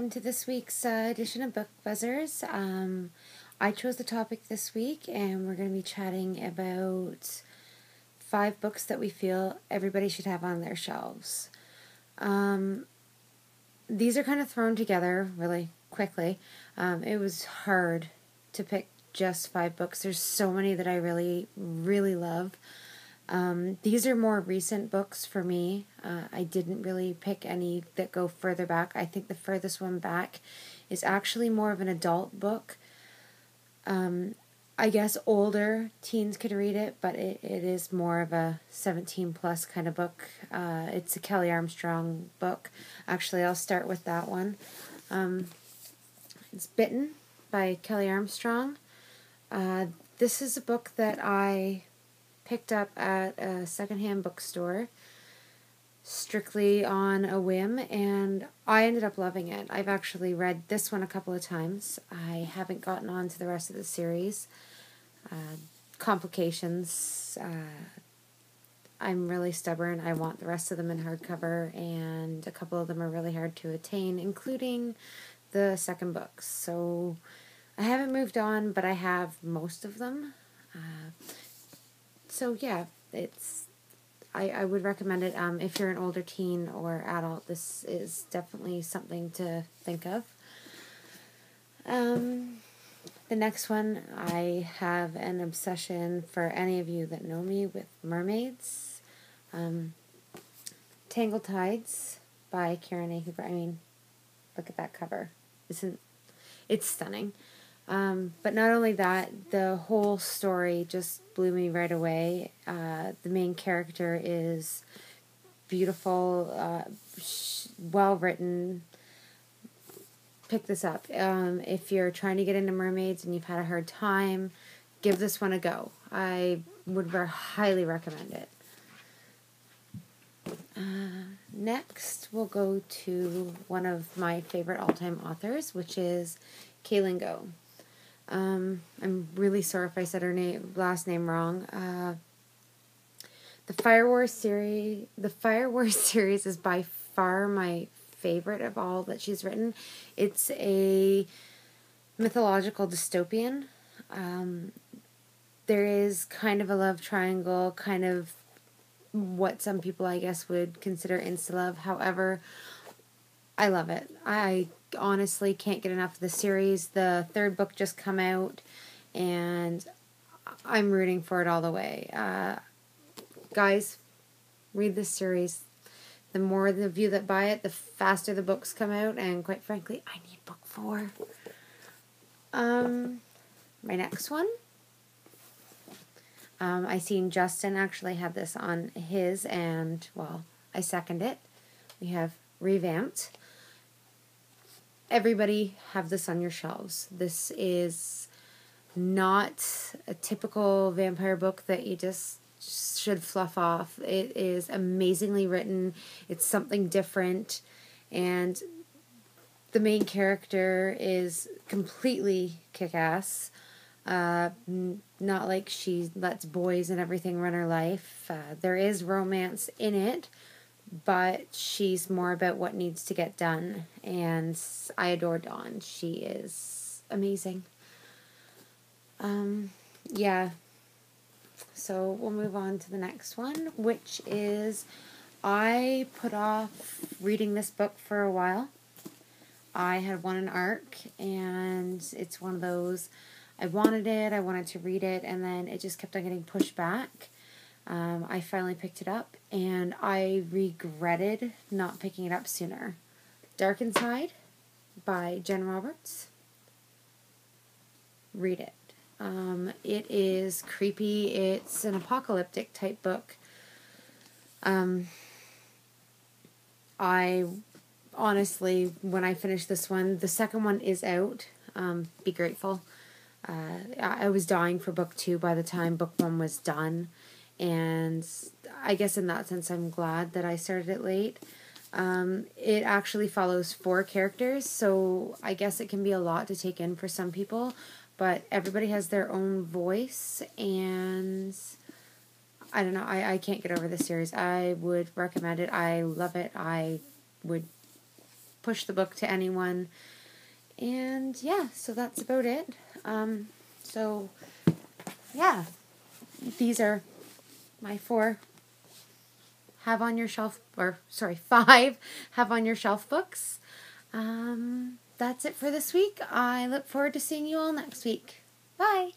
welcome to this week's edition of Book Buzzers. I chose the topic this week, and we're going to be chatting about 5 books that we feel everybody should have on their shelves. These are kind of thrown together really quickly. It was hard to pick just 5 books. There's so many that I really, really love. These are more recent books for me. I didn't really pick any that go further back. I think the furthest one back is actually more of an adult book. I guess older teens could read it, but it is more of a 17 plus kind of book. It's a Kelley Armstrong book. Actually, I'll start with that one. It's Bitten by Kelley Armstrong. This is a book that I picked up at a secondhand bookstore strictly on a whim, and I ended up loving it. I've actually read this one a couple of times. I haven't gotten on to the rest of the series. Complications. I'm really stubborn. I want the rest of them in hardcover, and a couple of them are really hard to attain, including the second book. So I haven't moved on, but I have most of them. So yeah, I would recommend it. If you're an older teen or adult, this is definitely something to think of. The next one, I have an obsession for any of you that know me with mermaids. Tangled Tides by Karen A. Hoover. I mean, look at that cover. It's stunning. But not only that, the whole story just blew me right away. The main character is beautiful, well written. Pick this up. If you're trying to get into mermaids and you've had a hard time, give this one a go. I would highly recommend it. Next, we'll go to one of my favorite all-time authors, which is Kaylin Go. I'm really sorry if I said her last name wrong. The Fire Wars series is by far my favorite of all that she's written. It's a mythological dystopian. There is kind of a love triangle, kind of what some people, I guess, would consider insta-love. However, I love it. I honestly can't get enough of the series. The 3rd book just come out, and I'm rooting for it all the way. Guys, read this series. The more of you that buy it, the faster the books come out, and quite frankly, I need book 4. My next one. I seen Justin actually have this on his, and, well, I second it. We have Revamped. Everybody have this on your shelves. This is not a typical vampire book that you just should fluff off. It is amazingly written. It's something different, and the main character is completely kick-ass. Not like she lets boys and everything run her life. There is romance in it, but she's more about what needs to get done, and I adore Dawn. She is amazing. Yeah. So we'll move on to the next one, which is, I put off reading this book for a while. I had won an ARC, and it's one of those, I wanted to read it, and then it just kept on getting pushed back. I finally picked it up, and I regretted not picking it up sooner. Dark Inside by Jen Roberts. Read it. It is creepy. It's an apocalyptic type book. I honestly, when I finished this one, the second one is out. Be grateful. I was dying for book 2 by the time book 1 was done. And I guess in that sense, I'm glad that I started it late. It actually follows 4 characters, so I guess it can be a lot to take in for some people, but everybody has their own voice, and I don't know, I can't get over this series. I would recommend it. I love it. I would push the book to anyone. And yeah, so that's about it. So yeah, these are my 5 have on your shelf books. That's it for this week. I look forward to seeing you all next week. Bye.